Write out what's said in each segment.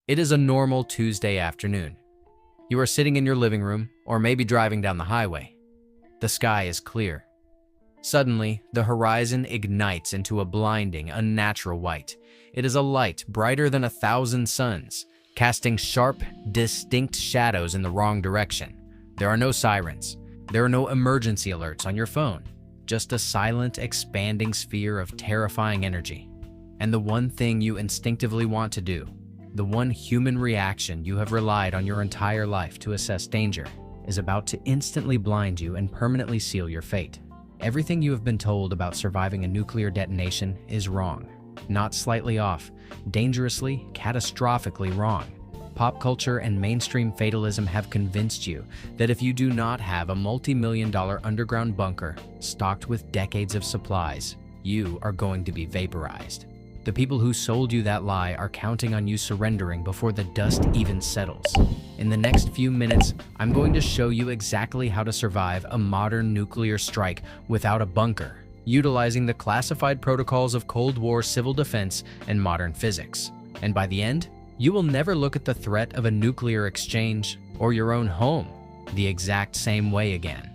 It is a normal Tuesday afternoon. You are sitting in your living room, or maybe driving down the highway. The sky is clear. Suddenly, the horizon ignites into a blinding, unnatural white. It is a light brighter than 1,000 suns, casting sharp, distinct shadows in the wrong direction. There are no sirens. There are no emergency alerts on your phone. Just a silent, expanding sphere of terrifying energy. And the one thing you instinctively want to do, the one human reaction you have relied on your entire life to assess danger, is about to instantly blind you and permanently seal your fate. Everything you have been told about surviving a nuclear detonation is wrong. Not slightly off, dangerously, catastrophically wrong. Pop culture and mainstream fatalism have convinced you that if you do not have a multi-million-dollar underground bunker stocked with decades of supplies, you are going to be vaporized. The people who sold you that lie are counting on you surrendering before the dust even settles. In the next few minutes, I'm going to show you exactly how to survive a modern nuclear strike without a bunker, utilizing the classified protocols of Cold War civil defense and modern physics. And by the end, you will never look at the threat of a nuclear exchange or your own home the exact same way again.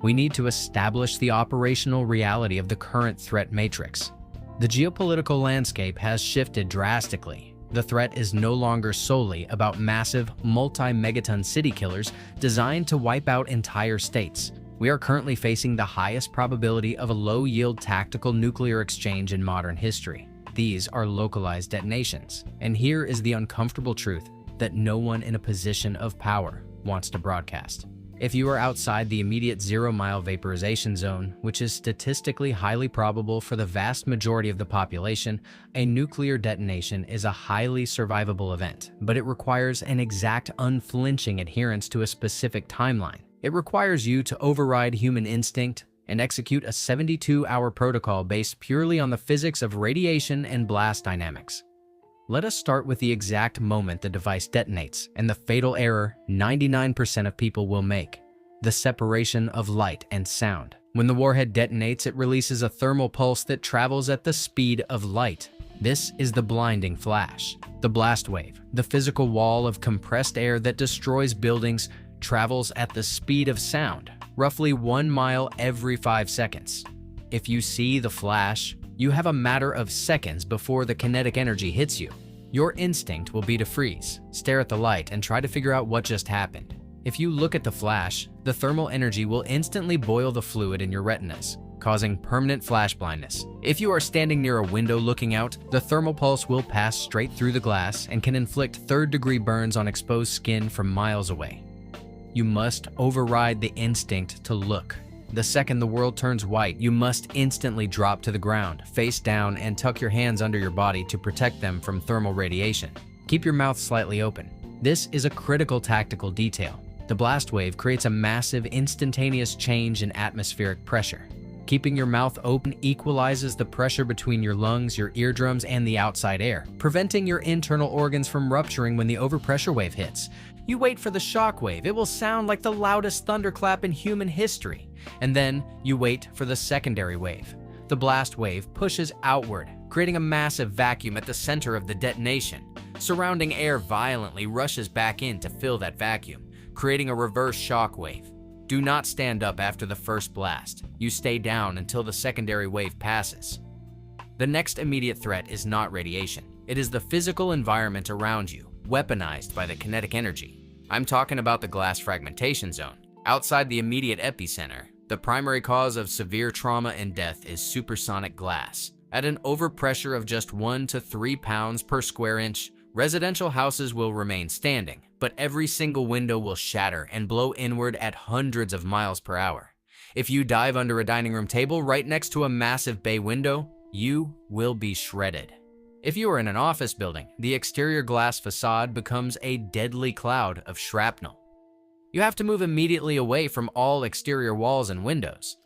We need to establish the operational reality of the current threat matrix. The geopolitical landscape has shifted drastically. The threat is no longer solely about massive, multi-megaton city killers designed to wipe out entire states. We are currently facing the highest probability of a low-yield tactical nuclear exchange in modern history. These are localized detonations. And here is the uncomfortable truth that no one in a position of power wants to broadcast. If you are outside the immediate zero-mile vaporization zone, which is statistically highly probable for the vast majority of the population, a nuclear detonation is a highly survivable event, but it requires an exact, unflinching adherence to a specific timeline. It requires you to override human instinct and execute a 72-hour protocol based purely on the physics of radiation and blast dynamics. Let us start with the exact moment the device detonates and the fatal error 99% of people will make: the separation of light and sound. When the warhead detonates, it releases a thermal pulse that travels at the speed of light. This is the blinding flash. The blast wave, the physical wall of compressed air that destroys buildings, travels at the speed of sound, roughly 1 mile every 5 seconds. If you see the flash, you have a matter of seconds before the kinetic energy hits you. Your instinct will be to freeze, stare at the light, and try to figure out what just happened. If you look at the flash, the thermal energy will instantly boil the fluid in your retinas, causing permanent flash blindness. If you are standing near a window looking out, the thermal pulse will pass straight through the glass and can inflict third-degree burns on exposed skin from miles away. You must override the instinct to look. The second the world turns white, you must instantly drop to the ground, face down, and tuck your hands under your body to protect them from thermal radiation. Keep your mouth slightly open. This is a critical tactical detail. The blast wave creates a massive, instantaneous change in atmospheric pressure. Keeping your mouth open equalizes the pressure between your lungs, your eardrums, and the outside air, preventing your internal organs from rupturing when the overpressure wave hits. You wait for the shockwave. It will sound like the loudest thunderclap in human history. And then you wait for the secondary wave. The blast wave pushes outward, creating a massive vacuum at the center of the detonation. Surrounding air violently rushes back in to fill that vacuum, creating a reverse shockwave. Do not stand up after the first blast. You stay down until the secondary wave passes. The next immediate threat is not radiation. It is the physical environment around you, weaponized by the kinetic energy. I'm talking about the glass fragmentation zone. Outside the immediate epicenter, the primary cause of severe trauma and death is supersonic glass. At an overpressure of just 1 to 3 pounds per square inch, residential houses will remain standing, but every single window will shatter and blow inward at hundreds of miles per hour. If you dive under a dining room table right next to a massive bay window, you will be shredded. If you are in an office building, the exterior glass facade becomes a deadly cloud of shrapnel. You have to move immediately away from all exterior walls and windows.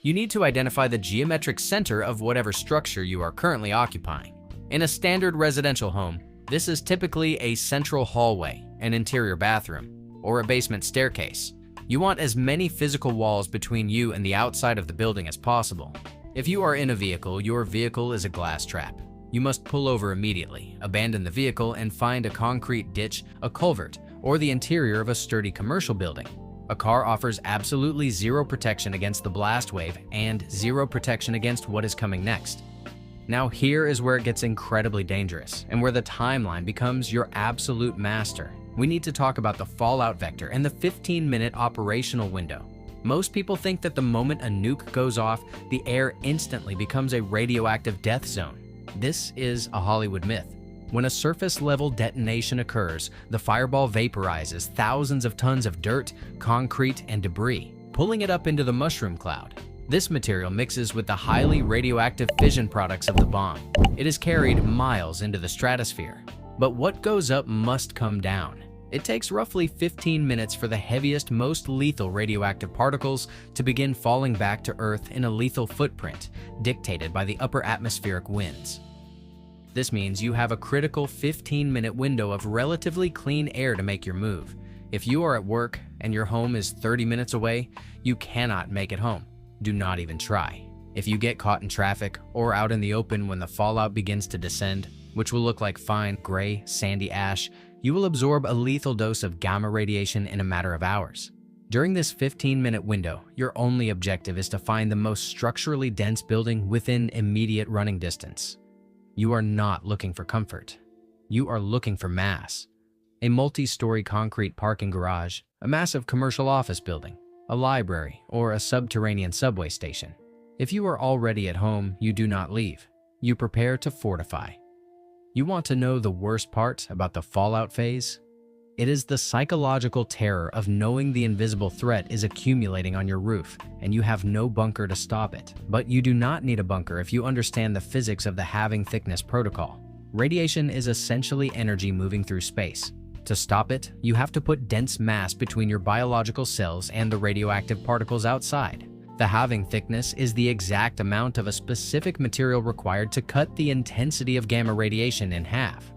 You need to identify the geometric center of whatever structure you are currently occupying. In a standard residential home, this is typically a central hallway, an interior bathroom, or a basement staircase. You want as many physical walls between you and the outside of the building as possible. If you are in a vehicle, your vehicle is a glass trap. You must pull over immediately, abandon the vehicle, and find a concrete ditch, a culvert, or the interior of a sturdy commercial building. A car offers absolutely zero protection against the blast wave and zero protection against what is coming next. Now here is where it gets incredibly dangerous and where the timeline becomes your absolute master. We need to talk about the fallout vector and the 15-minute operational window. Most people think that the moment a nuke goes off, the air instantly becomes a radioactive death zone. This is a Hollywood myth. When a surface-level detonation occurs, the fireball vaporizes thousands of tons of dirt, concrete, and debris, pulling it up into the mushroom cloud. This material mixes with the highly radioactive fission products of the bomb. It is carried miles into the stratosphere. But what goes up must come down. It takes roughly 15 minutes for the heaviest, most lethal radioactive particles to begin falling back to Earth in a lethal footprint, dictated by the upper atmospheric winds. This means you have a critical 15-minute window of relatively clean air to make your move. If you are at work and your home is 30 minutes away, you cannot make it home. Do not even try. If you get caught in traffic or out in the open when the fallout begins to descend, which will look like fine, gray, sandy ash, you will absorb a lethal dose of gamma radiation in a matter of hours. During this 15-minute window, your only objective is to find the most structurally dense building within immediate running distance. You are not looking for comfort. You are looking for mass. A multi-story concrete parking garage, a massive commercial office building, a library, or a subterranean subway station. If you are already at home, you do not leave. You prepare to fortify. You want to know the worst part about the fallout phase? It is the psychological terror of knowing the invisible threat is accumulating on your roof and you have no bunker to stop it. But you do not need a bunker if you understand the physics of the halving thickness protocol. Radiation is essentially energy moving through space. To stop it, you have to put dense mass between your biological cells and the radioactive particles outside. The halving thickness is the exact amount of a specific material required to cut the intensity of gamma radiation in half.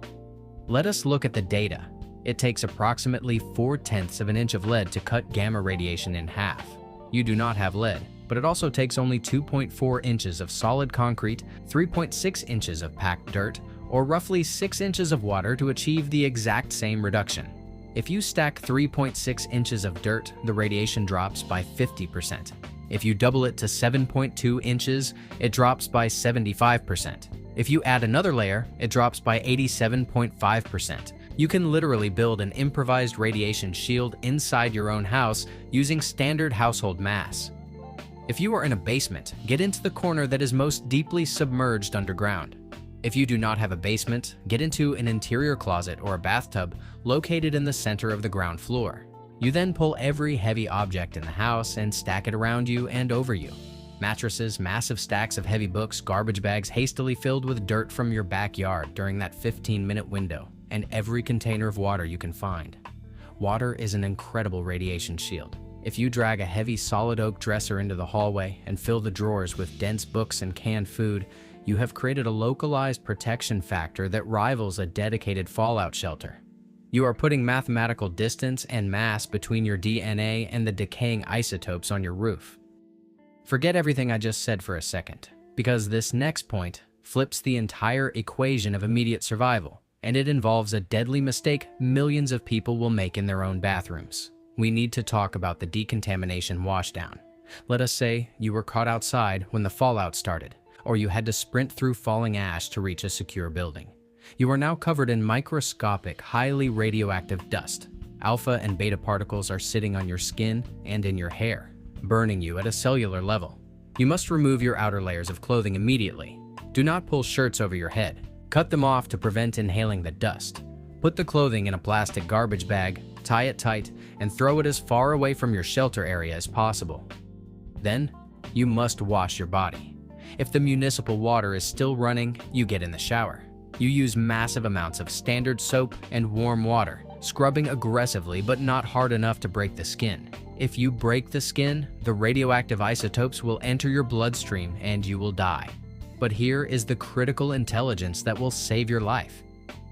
Let us look at the data. It takes approximately 4/10 of an inch of lead to cut gamma radiation in half. You do not have lead, but it also takes only 2.4 inches of solid concrete, 3.6 inches of packed dirt, or roughly 6 inches of water to achieve the exact same reduction. If you stack 3.6 inches of dirt, the radiation drops by 50%. If you double it to 7.2 inches, it drops by 75%. If you add another layer, it drops by 87.5%. You can literally build an improvised radiation shield inside your own house using standard household mass. If you are in a basement, get into the corner that is most deeply submerged underground. If you do not have a basement, get into an interior closet or a bathtub located in the center of the ground floor. You then pull every heavy object in the house and stack it around you and over you. Mattresses, massive stacks of heavy books, garbage bags hastily filled with dirt from your backyard during that 15-minute window, and every container of water you can find. Water is an incredible radiation shield. If you drag a heavy solid oak dresser into the hallway and fill the drawers with dense books and canned food, you have created a localized protection factor that rivals a dedicated fallout shelter. You are putting mathematical distance and mass between your DNA and the decaying isotopes on your roof. Forget everything I just said for a second, because this next point flips the entire equation of immediate survival, and it involves a deadly mistake millions of people will make in their own bathrooms. We need to talk about the decontamination washdown. Let us say you were caught outside when the fallout started, or you had to sprint through falling ash to reach a secure building. You are now covered in microscopic, highly radioactive dust. Alpha and beta particles are sitting on your skin and in your hair, burning you at a cellular level. You must remove your outer layers of clothing immediately. Do not pull shirts over your head. Cut them off to prevent inhaling the dust. Put the clothing in a plastic garbage bag, tie it tight, and throw it as far away from your shelter area as possible. Then, you must wash your body. If the municipal water is still running, you get in the shower. You use massive amounts of standard soap and warm water, scrubbing aggressively but not hard enough to break the skin. If you break the skin, the radioactive isotopes will enter your bloodstream and you will die. But here is the critical intelligence that will save your life.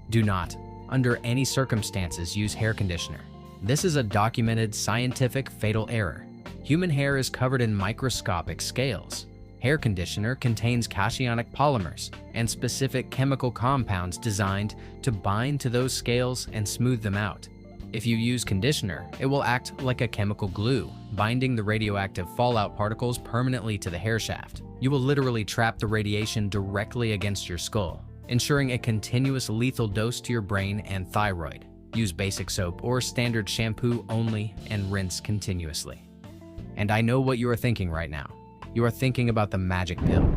Do not, under any circumstances, use hair conditioner. This is a documented scientific fatal error. Human hair is covered in microscopic scales. Hair conditioner contains cationic polymers and specific chemical compounds designed to bind to those scales and smooth them out. If you use conditioner, it will act like a chemical glue, binding the radioactive fallout particles permanently to the hair shaft. You will literally trap the radiation directly against your skull, ensuring a continuous lethal dose to your brain and thyroid. Use basic soap or standard shampoo only and rinse continuously. And I know what you are thinking right now. You are thinking about the magic pill,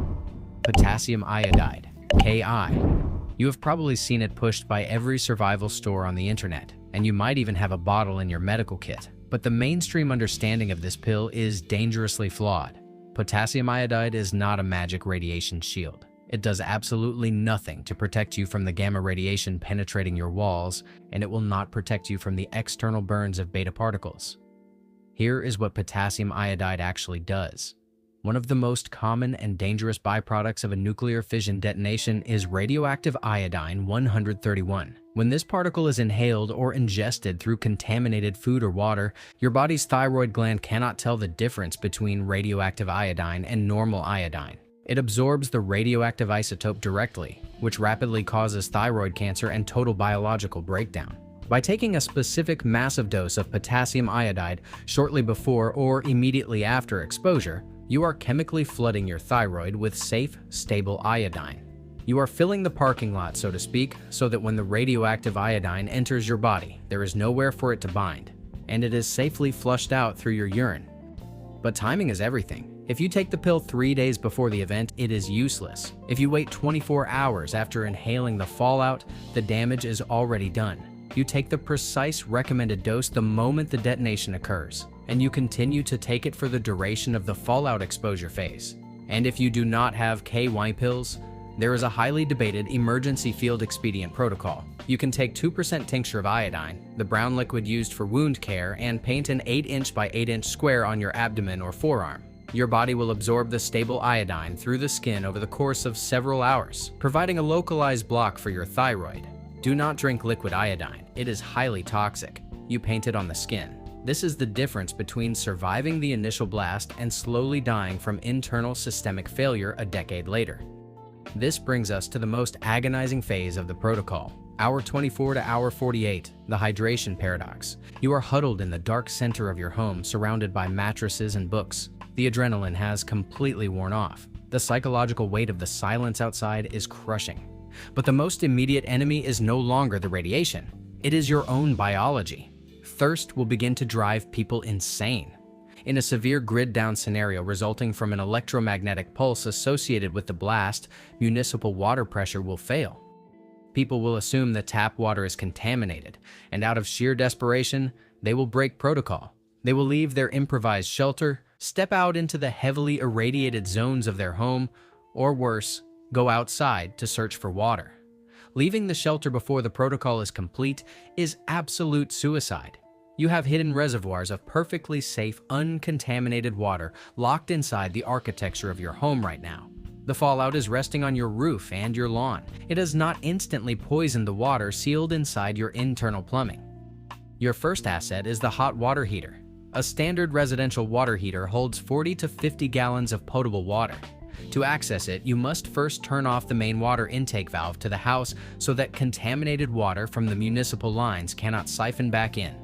potassium iodide, Ki. You have probably seen it pushed by every survival store on the internet, and you might even have a bottle in your medical kit. But the mainstream understanding of this pill is dangerously flawed. Potassium iodide is not a magic radiation shield. It does absolutely nothing to protect you from the gamma radiation penetrating your walls, and it will not protect you from the external burns of beta particles. Here is what potassium iodide actually does. One of the most common and dangerous byproducts of a nuclear fission detonation is radioactive iodine 131. When this particle is inhaled or ingested through contaminated food or water, your body's thyroid gland cannot tell the difference between radioactive iodine and normal iodine. It absorbs the radioactive isotope directly, which rapidly causes thyroid cancer and total biological breakdown. By taking a specific massive dose of potassium iodide shortly before or immediately after exposure, you are chemically flooding your thyroid with safe, stable iodine. You are filling the parking lot, so to speak, so that when the radioactive iodine enters your body, there is nowhere for it to bind, and it is safely flushed out through your urine. But timing is everything. If you take the pill 3 days before the event, it is useless. If you wait 24 hours after inhaling the fallout, the damage is already done. You take the precise recommended dose the moment the detonation occurs, and you continue to take it for the duration of the fallout exposure phase. And if you do not have KY pills, there is a highly debated emergency field expedient protocol. You can take 2% tincture of iodine, the brown liquid used for wound care, and paint an 8-inch by 8-inch square on your abdomen or forearm. Your body will absorb the stable iodine through the skin over the course of several hours, providing a localized block for your thyroid. Do not drink liquid iodine. It is highly toxic. You paint it on the skin. This is the difference between surviving the initial blast and slowly dying from internal systemic failure a decade later. This brings us to the most agonizing phase of the protocol, hour 24 to hour 48, the hydration paradox. You are huddled in the dark center of your home, surrounded by mattresses and books. The adrenaline has completely worn off. The psychological weight of the silence outside is crushing. But the most immediate enemy is no longer the radiation. It is your own biology. Thirst will begin to drive people insane. In a severe grid-down scenario resulting from an electromagnetic pulse associated with the blast, municipal water pressure will fail. People will assume that tap water is contaminated, and out of sheer desperation, they will break protocol. They will leave their improvised shelter, step out into the heavily irradiated zones of their home, or worse, go outside to search for water. Leaving the shelter before the protocol is complete is absolute suicide. You have hidden reservoirs of perfectly safe, uncontaminated water locked inside the architecture of your home right now. The fallout is resting on your roof and your lawn. It has not instantly poisoned the water sealed inside your internal plumbing. Your first asset is the hot water heater. A standard residential water heater holds 40 to 50 gallons of potable water. To access it, you must first turn off the main water intake valve to the house so that contaminated water from the municipal lines cannot siphon back in.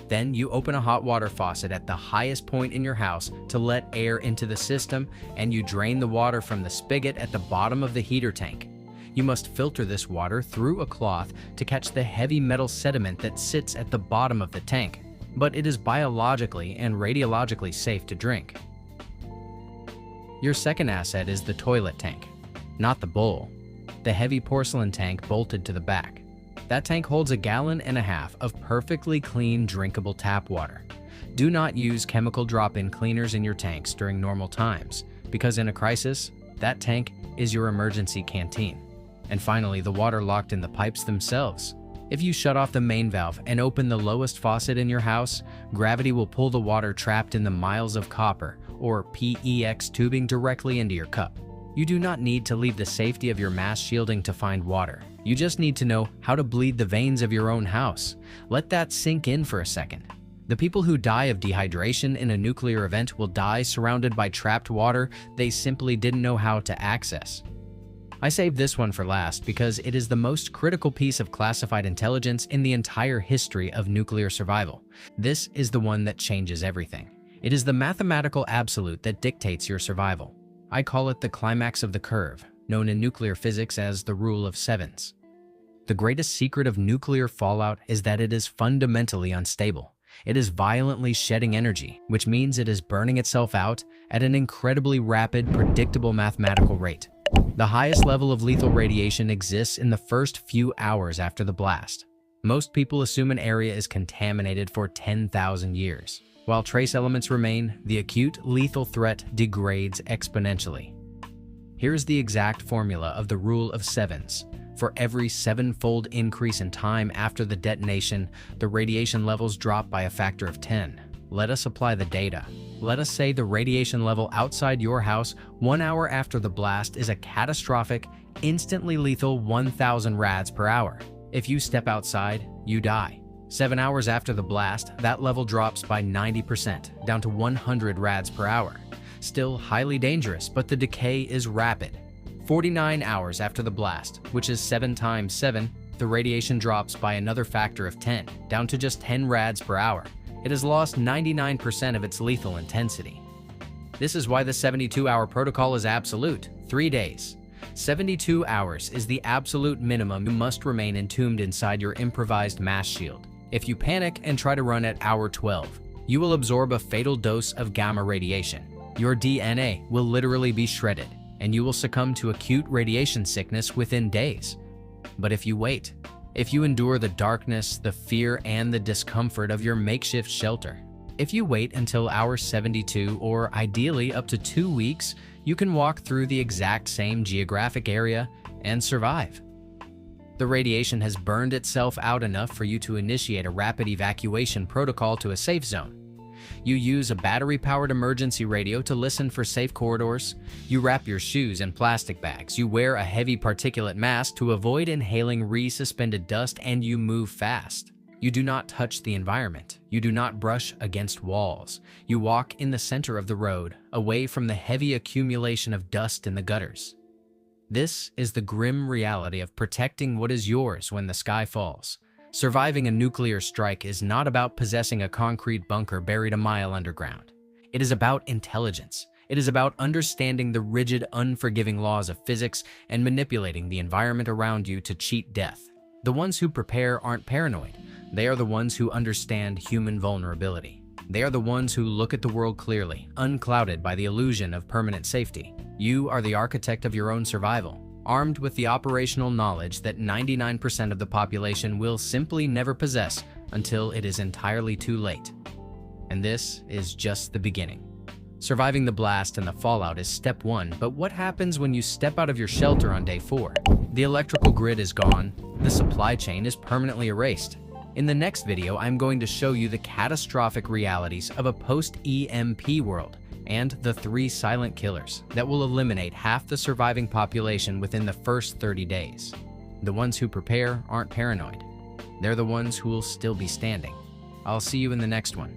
Then you open a hot water faucet at the highest point in your house to let air into the system, and you drain the water from the spigot at the bottom of the heater tank. You must filter this water through a cloth to catch the heavy metal sediment that sits at the bottom of the tank, but it is biologically and radiologically safe to drink. Your second asset is the toilet tank, not the bowl. The heavy porcelain tank bolted to the back. That tank holds 1.5 gallons of perfectly clean, drinkable tap water. Do not use chemical drop-in cleaners in your tanks during normal times, because in a crisis, that tank is your emergency canteen. And finally, the water locked in the pipes themselves. If you shut off the main valve and open the lowest faucet in your house, gravity will pull the water trapped in the miles of copper, or PEX tubing, directly into your cup. You do not need to leave the safety of your mass shielding to find water. You just need to know how to bleed the veins of your own house. Let that sink in for a second. The people who die of dehydration in a nuclear event will die surrounded by trapped water they simply didn't know how to access. I saved this one for last because it is the most critical piece of classified intelligence in the entire history of nuclear survival. This is the one that changes everything. It is the mathematical absolute that dictates your survival. I call it the climax of the curve, known in nuclear physics as the rule of sevens. The greatest secret of nuclear fallout is that it is fundamentally unstable. It is violently shedding energy, which means it is burning itself out at an incredibly rapid, predictable mathematical rate. The highest level of lethal radiation exists in the first few hours after the blast. Most people assume an area is contaminated for 10,000 years. While trace elements remain, the acute lethal threat degrades exponentially. Here is the exact formula of the rule of sevens. For every seven-fold increase in time after the detonation, the radiation levels drop by a factor of 10. Let us apply the data. Let us say the radiation level outside your house 1 hour after the blast is a catastrophic, instantly lethal 1,000 rads per hour. If you step outside, you die. 7 hours after the blast, that level drops by 90%, down to 100 rads per hour. Still highly dangerous, but the decay is rapid. 49 hours after the blast, which is 7 times 7, the radiation drops by another factor of 10, down to just 10 rads per hour. It has lost 99% of its lethal intensity. This is why the 72-hour protocol is absolute, 3 days. 72 hours is the absolute minimum you must remain entombed inside your improvised mass shield. If you panic and try to run at hour 12, you will absorb a fatal dose of gamma radiation. Your DNA will literally be shredded, and you will succumb to acute radiation sickness within days. But if you wait, if you endure the darkness, the fear, and the discomfort of your makeshift shelter, if you wait until hour 72 or ideally up to 2 weeks, you can walk through the exact same geographic area and survive. The radiation has burned itself out enough for you to initiate a rapid evacuation protocol to a safe zone. You use a battery-powered emergency radio to listen for safe corridors. You wrap your shoes in plastic bags. You wear a heavy particulate mask to avoid inhaling resuspended dust, and you move fast. You do not touch the environment. You do not brush against walls. You walk in the center of the road, away from the heavy accumulation of dust in the gutters. This is the grim reality of protecting what is yours when the sky falls. Surviving a nuclear strike is not about possessing a concrete bunker buried a mile underground. It is about intelligence. It is about understanding the rigid, unforgiving laws of physics and manipulating the environment around you to cheat death. The ones who prepare aren't paranoid. They are the ones who understand human vulnerability. They are the ones who look at the world clearly, unclouded by the illusion of permanent safety. You are the architect of your own survival, armed with the operational knowledge that 99% of the population will simply never possess until it is entirely too late. And this is just the beginning. Surviving the blast and the fallout is step 1, but what happens when you step out of your shelter on day 4? The electrical grid is gone, the supply chain is permanently erased. In the next video, I'm going to show you the catastrophic realities of a post-EMP world and the 3 silent killers that will eliminate half the surviving population within the first 30 days. The ones who prepare aren't paranoid. They're the ones who will still be standing. I'll see you in the next one.